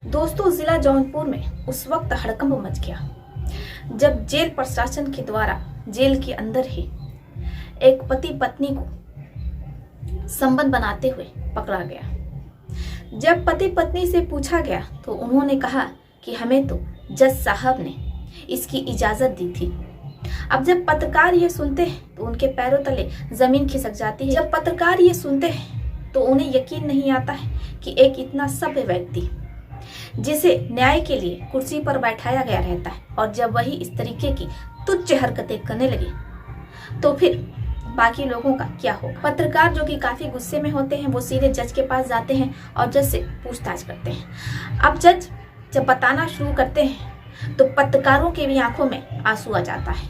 दोस्तों, जिला जौनपुर में उस वक्त हड़कंप मच गया जब जेल प्रशासन के द्वारा जेल के अंदर ही एक पति पत्नी को संबंध बनाते हुए पकड़ा गया। जब पति पत्नी से पूछा गया तो उन्होंने कहा कि हमें तो जज साहब ने इसकी इजाजत दी थी। अब जब पत्रकार ये सुनते हैं तो उनके पैरों तले जमीन खिसक जाती है। जब पत्रकार ये सुनते हैं तो उन्हें यकीन नहीं आता है कि एक इतना सभ्य व्यक्ति जिसे न्याय के लिए कुर्सी पर बैठाया गया रहता है, और जब वही इस तरीके की तुच्छ हरकतें करने लगे तो फिर बाकी लोगों का क्या होगा। पत्रकार जो कि काफी गुस्से में होते हैं वो सीधे जज के पास जाते हैं और जज से पूछताछ करते हैं। अब जज जब बताना शुरू करते हैं तो पत्रकारों के भी आंखों में आंसू आ जाता है।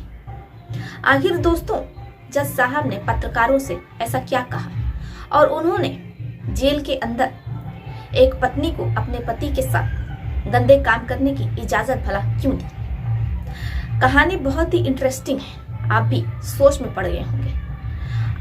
आखिर दोस्तों, जज साहब ने पत्रकारों से ऐसा क्या कहा और उन्होंने जेल के अंदर एक पत्नी को अपने पति के साथ गंदे काम करने की इजाजत भला क्यों दी। कहानी बहुत ही इंटरेस्टिंग है, आप भी सोच में पड़ गए होंगे।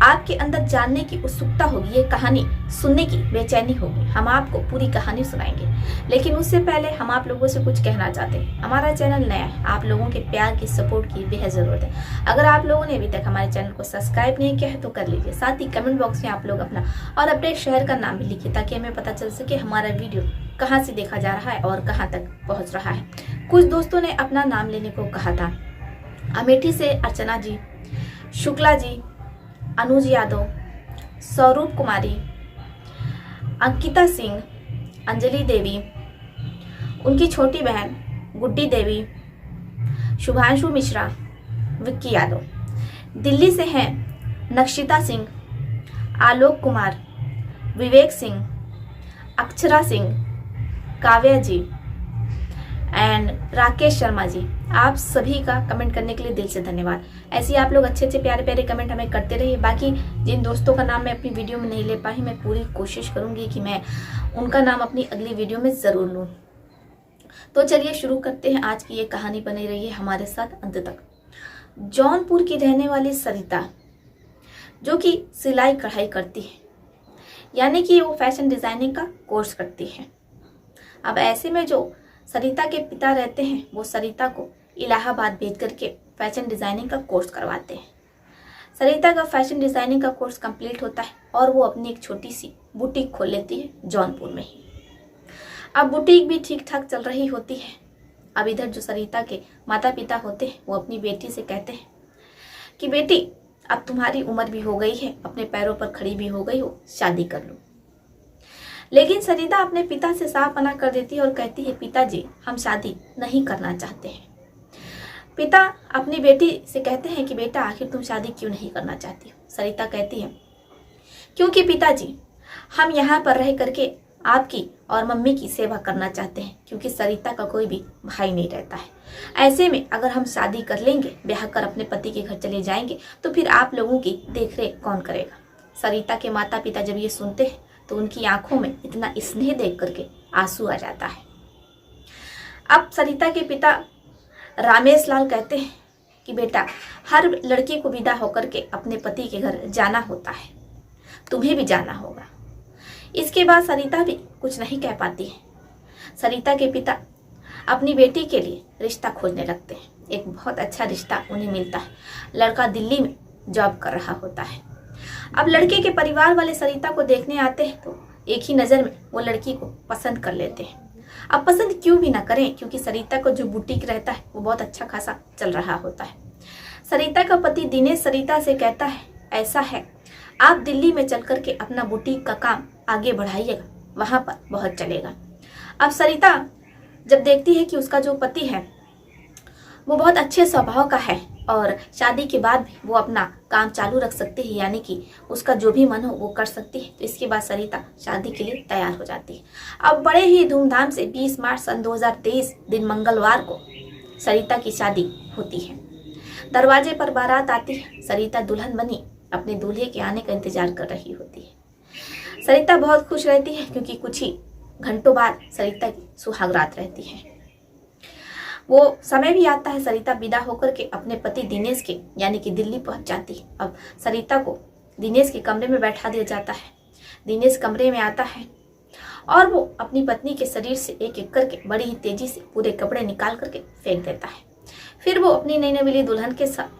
आपके अंदर जानने की उत्सुकता होगी, ये कहानी सुनने की बेचैनी होगी। हम आपको पूरी कहानी सुनाएंगे, लेकिन उससे पहले हम आप लोगों से कुछ कहना चाहते हैं। हमारा चैनल नया है, आप लोगों के प्यार की सपोर्ट की बेहद जरूरत है। अगर आप लोगों ने अभी तक हमारे चैनल को सब्सक्राइब नहीं किया है तो कर लीजिए। साथ ही कमेंट बॉक्स में आप लोग अपना और अपने शहर का नाम भी लिखिए ताकि हमें पता चल सके हमारा वीडियो कहाँ से देखा जा रहा है और कहाँ तक पहुँच रहा है। कुछ दोस्तों ने अपना नाम लेने को कहा था। अमेठी से अर्चना जी, शुक्ला जी, अनुज यादव, स्वरूप कुमारी, अंकिता सिंह, अंजलि देवी, उनकी छोटी बहन गुड्डी देवी, शुभांशु मिश्रा, विक्की यादव। दिल्ली से हैं नक्षिता सिंह, आलोक कुमार, विवेक सिंह, अक्षरा सिंह, काव्या जी एंड राकेश शर्मा जी। आप सभी का कमेंट करने के लिए दिल से धन्यवाद। ऐसे ही आप लोग अच्छे अच्छे प्यारे प्यारे कमेंट हमें करते रहिए। बाकी जिन दोस्तों का नाम मैं अपनी वीडियो में नहीं ले पाई, मैं पूरी कोशिश करूंगी कि मैं उनका नाम अपनी अगली वीडियो में जरूर लूँ। तो चलिए शुरू करते हैं। आज की ये कहानी बनी रही है हमारे साथ अंत तक। जौनपुर की रहने वाली सरिता, जो कि सिलाई कढ़ाई करती है, यानी कि वो फैशन डिजाइनिंग का कोर्स करती है। अब ऐसे में जो सरिता के पिता रहते हैं वो सरिता को इलाहाबाद भेज करके फैशन डिजाइनिंग का कोर्स करवाते हैं। सरिता का फैशन डिजाइनिंग का कोर्स कंप्लीट होता है और वो अपनी एक छोटी सी बुटीक खोल लेती है जौनपुर में ही। अब बुटीक भी ठीक ठाक चल रही होती है। अब इधर जो सरिता के माता पिता होते हैं वो अपनी बेटी से कहते हैं कि बेटी, अब तुम्हारी उम्र भी हो गई है, अपने पैरों पर खड़ी भी हो गई हो, शादी कर लो। लेकिन सरिता अपने पिता से साफ मना कर देती है और कहती है, पिताजी, हम शादी नहीं करना चाहते हैं। पिता अपनी बेटी से कहते हैं कि बेटा, आखिर तुम शादी क्यों नहीं करना चाहती हो। सरिता कहती है, क्योंकि पिताजी, हम यहाँ पर रह करके आपकी और मम्मी की सेवा करना चाहते हैं, क्योंकि सरिता का कोई भी भाई नहीं रहता है। ऐसे में अगर हम शादी कर लेंगे, ब्याह कर अपने पति के घर चले जाएंगे, तो फिर आप लोगों की देखरेख कौन करेगा। सरिता के माता पिता जब ये सुनते हैं तो उनकी आंखों में इतना स्नेह देख करके आंसू आ जाता है। अब सरिता के पिता रामेश लाल कहते हैं कि बेटा, हर लड़की को विदा होकर के अपने पति के घर जाना होता है, तुम्हें भी जाना होगा। इसके बाद सरिता भी कुछ नहीं कह पाती है। सरिता के पिता अपनी बेटी के लिए रिश्ता खोजने लगते हैं। एक बहुत अच्छा रिश्ता उन्हें मिलता है। लड़का दिल्ली में जॉब कर रहा होता है। अब लड़के के परिवार वाले सरिता को देखने आते हैं तो एक ही नज़र में वो लड़की को पसंद कर लेते हैं। अब पसंद क्यों भी ना करें, क्योंकि सरिता को जो बुटीक रहता है वो बहुत अच्छा खासा चल रहा होता है। सरिता का पति दिनेश सरिता से कहता है, ऐसा है, आप दिल्ली में चल करके अपना बुटीक का काम आगे बढ़ाइएगा, वहाँ पर बहुत चलेगा। अब सरिता जब देखती है कि उसका जो पति है वो बहुत अच्छे स्वभाव का है और शादी के बाद भी वो अपना काम चालू रख सकती है, यानी कि उसका जो भी मन हो वो कर सकती है, तो इसके बाद सरिता शादी के लिए तैयार हो जाती है। अब बड़े ही धूमधाम से 20 मार्च सन 2023 दिन मंगलवार को सरिता की शादी होती है। दरवाजे पर बारात आती है। सरिता दुल्हन बनी अपने दूल्हे के आने का इंतजार कर रही होती है। सरिता बहुत खुश रहती है क्योंकि कुछ ही घंटों बाद सरिता की सुहागरात रहती है। वो समय भी आता है, सरिता विदा होकर के अपने पति दिनेश के यानी कि दिल्ली पहुंच जाती है। अब सरिता को दिनेश के कमरे में बैठा दिया जाता है। दिनेश कमरे में आता है और वो अपनी पत्नी के शरीर से एक एक करके बड़ी ही तेजी से पूरे कपड़े निकाल करके फेंक देता है। फिर वो अपनी नई नवेली दुल्हन के साथ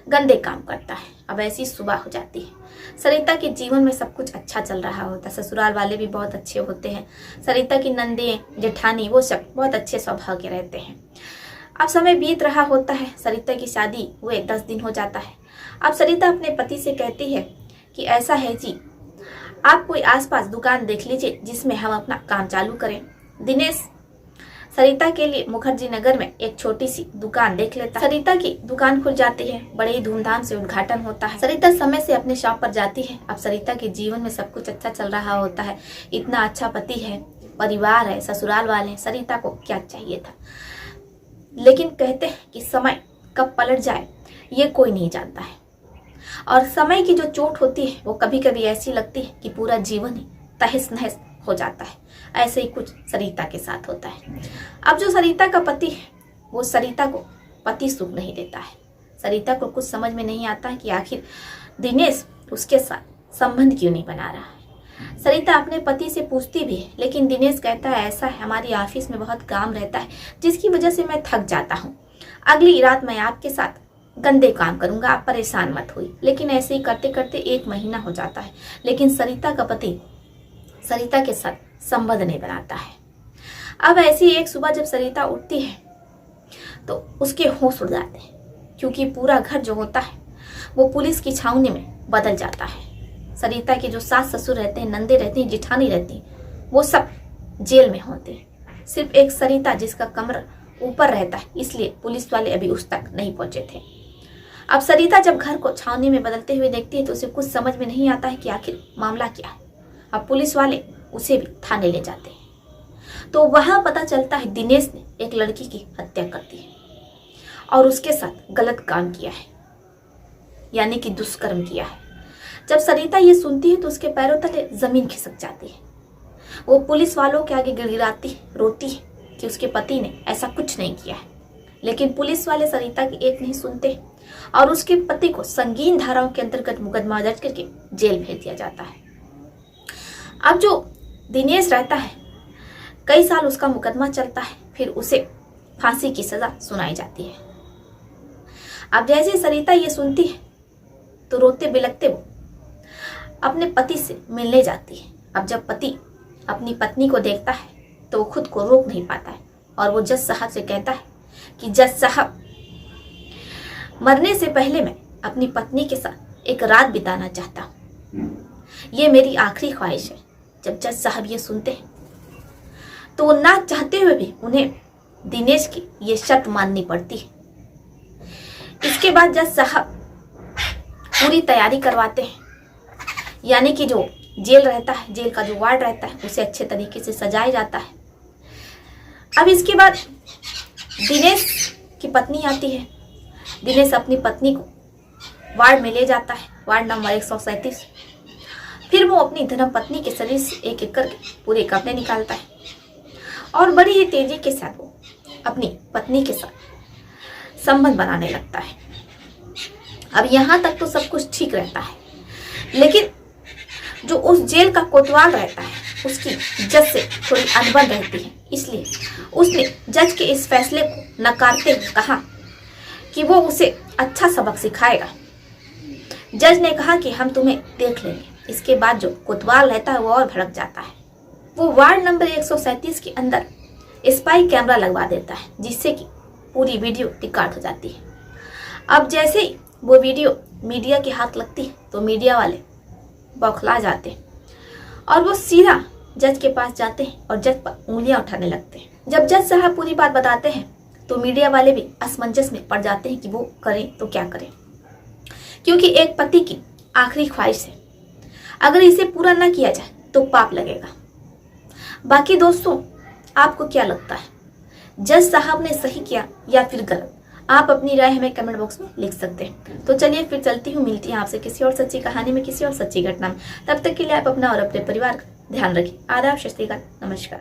गंदे काम करता है। अब ऐसी सुबह हो जाती है। सरिता के जीवन में सब कुछ अच्छा चल रहा होता है। ससुराल वाले भी बहुत अच्छे होते हैं। सरिता की नंदे जेठानी वो सब बहुत अच्छे स्वभाव के रहते हैं। अब समय बीत रहा होता है। सरिता की शादी हुए 10 दिन हो जाता है। अब सरिता अपने पति से कहती है कि ऐसा है जी, आप कोई आसपास दुकान देख लीजिए जिसमें हम अपना काम चालू करें। दिनेश सरिता के लिए मुखर्जी नगर में एक छोटी सी दुकान देख लेता है। सरिता की दुकान खुल जाती है। बड़े ही धूमधाम से उद्घाटन होता है। सरिता समय से अपने शॉप पर जाती है। अब सरिता के जीवन में सब कुछ अच्छा चल रहा होता है। इतना अच्छा पति है, परिवार है, ससुराल वाले हैं, सरिता को क्या चाहिए था। लेकिन कहते हैं कि समय कब पलट जाए ये कोई नहीं जानता है, और समय की जो चोट होती है वो कभी कभी ऐसी लगती है कि पूरा जीवन ही तहस नहस हो जाता है। ऐसे ही कुछ सरिता के साथ होता है। अब जो सरिता का पति है वो सरिता को पति सुख नहीं देता है। सरिता को कुछ समझ में नहीं आता है कि आखिर दिनेश उसके साथ संबंध क्यों नहीं बना रहा है। सरिता अपने पति से पूछती भी है, लेकिन दिनेश कहता है ऐसा है, हमारी ऑफिस में बहुत काम रहता है जिसकी वजह से मैं थक जाता हूँ। अगली रात मैं आपके साथ गंदे काम करूंगा, आप परेशान मत हुई। लेकिन ऐसे ही करते करते 1 महीना हो जाता है, लेकिन सरिता का पति सरिता के साथ संबंध नहीं बनाता है। अब ऐसी एक सुबह जब सरिता उठती है तो उसके होश उड़ जाते हैं, क्योंकि पूरा घर जो होता है वो पुलिस की छावनी में बदल जाता है। सरिता के जो सास ससुर रहते हैं, नंदे रहती हैं, जिठानी रहती हैं, वो सब जेल में होते हैं। सिर्फ एक सरिता जिसका कमरा ऊपर रहता है, इसलिए पुलिस वाले अभी उस तक नहीं पहुंचे थे। अब सरिता जब घर को छावनी में बदलते हुए देखती है तो उसे कुछ समझ में नहीं आता है कि आखिर मामला क्या है। अब पुलिस वाले उसे भी थाने ले जाते हैं तो वहां पता चलता है दिनेश ने एक लड़की की हत्या कर दी है और उसके साथ गलत काम किया है, यानी कि दुष्कर्म किया है। जब सरिता ये सुनती है तो उसके पैरों तले जमीन खिसक जाती है। वो पुलिस वालों के आगे गिड़गिड़ाती रोती है कि उसके पति ने ऐसा कुछ नहीं किया है। लेकिन पुलिस वाले सरिता की एक नहीं सुनते और उसके पति को संगीन धाराओं के अंतर्गत मुकदमा दर्ज करके जेल भेज दिया जाता है। अब जो दिनेश रहता है, कई साल उसका मुकदमा चलता है, फिर उसे फांसी की सजा सुनाई जाती है। अब जैसे सरिता ये सुनती है तो रोते बिलखते वो अपने पति से मिलने जाती है। अब जब पति अपनी पत्नी को देखता है तो वो खुद को रोक नहीं पाता है और वो जज साहब से कहता है कि जज साहब, मरने से पहले मैं अपनी पत्नी के साथ एक रात बिताना चाहता हूँ, ये मेरी आखिरी ख्वाहिश है। जब जज साहब ये सुनते हैं तो वो ना चाहते हुए भी उन्हें दिनेश की ये शर्त माननी पड़ती है। इसके बाद जज साहब पूरी तैयारी करवाते हैं, यानी कि जो जेल रहता है, जेल का जो वार्ड रहता है, उसे अच्छे तरीके से सजाया जाता है। अब इसके बाद दिनेश की पत्नी आती है। दिनेश अपनी पत्नी को वार्ड में ले जाता है, वार्ड नंबर 137। फिर वो अपनी धर्म पत्नी के शरीर से एक एक करके पूरे कपड़े निकालता है और बड़ी ही तेजी के साथ वो अपनी पत्नी के साथ संबंध बनाने लगता है। अब यहाँ तक तो सब कुछ ठीक रहता है, लेकिन जो उस जेल का कोतवाल रहता है उसकी जज से थोड़ी अनबन रहती है, इसलिए उसने जज के इस फैसले को नकारते हुए कहा कि वो उसे अच्छा सबक सिखाएगा। जज ने कहा कि हम तुम्हें देख लेंगे। इसके बाद जो कोतवाल रहता है वो और भड़क जाता है। वो वार्ड नंबर 137 के अंदर स्पाई कैमरा लगवा देता है, जिससे कि पूरी वीडियो रिकॉर्ड हो जाती है। अब जैसे ही वो वीडियो मीडिया के हाथ लगती है तो मीडिया वाले बौखला जाते हैं और वो सीधा जज के पास जाते हैं और जज पर उंगलियां उठाने लगते हैं। जब जज साहब पूरी बात बताते हैं तो मीडिया वाले भी असमंजस में पड़ जाते हैं कि वो करें तो क्या करें, क्योंकि एक पति की आखिरी ख्वाहिश है, अगर इसे पूरा ना किया जाए तो पाप लगेगा। बाकी दोस्तों, आपको क्या लगता है, जज साहब ने सही किया या फिर गलत? आप अपनी राय हमें कमेंट बॉक्स में लिख सकते हैं। तो चलिए फिर चलती हूँ, मिलती हैं आपसे किसी और सच्ची कहानी में, किसी और सच्ची घटना में। तब तक के लिए आप अपना और अपने परिवार का ध्यान रखिए। आदाब, सत श्री अकाल, नमस्कार।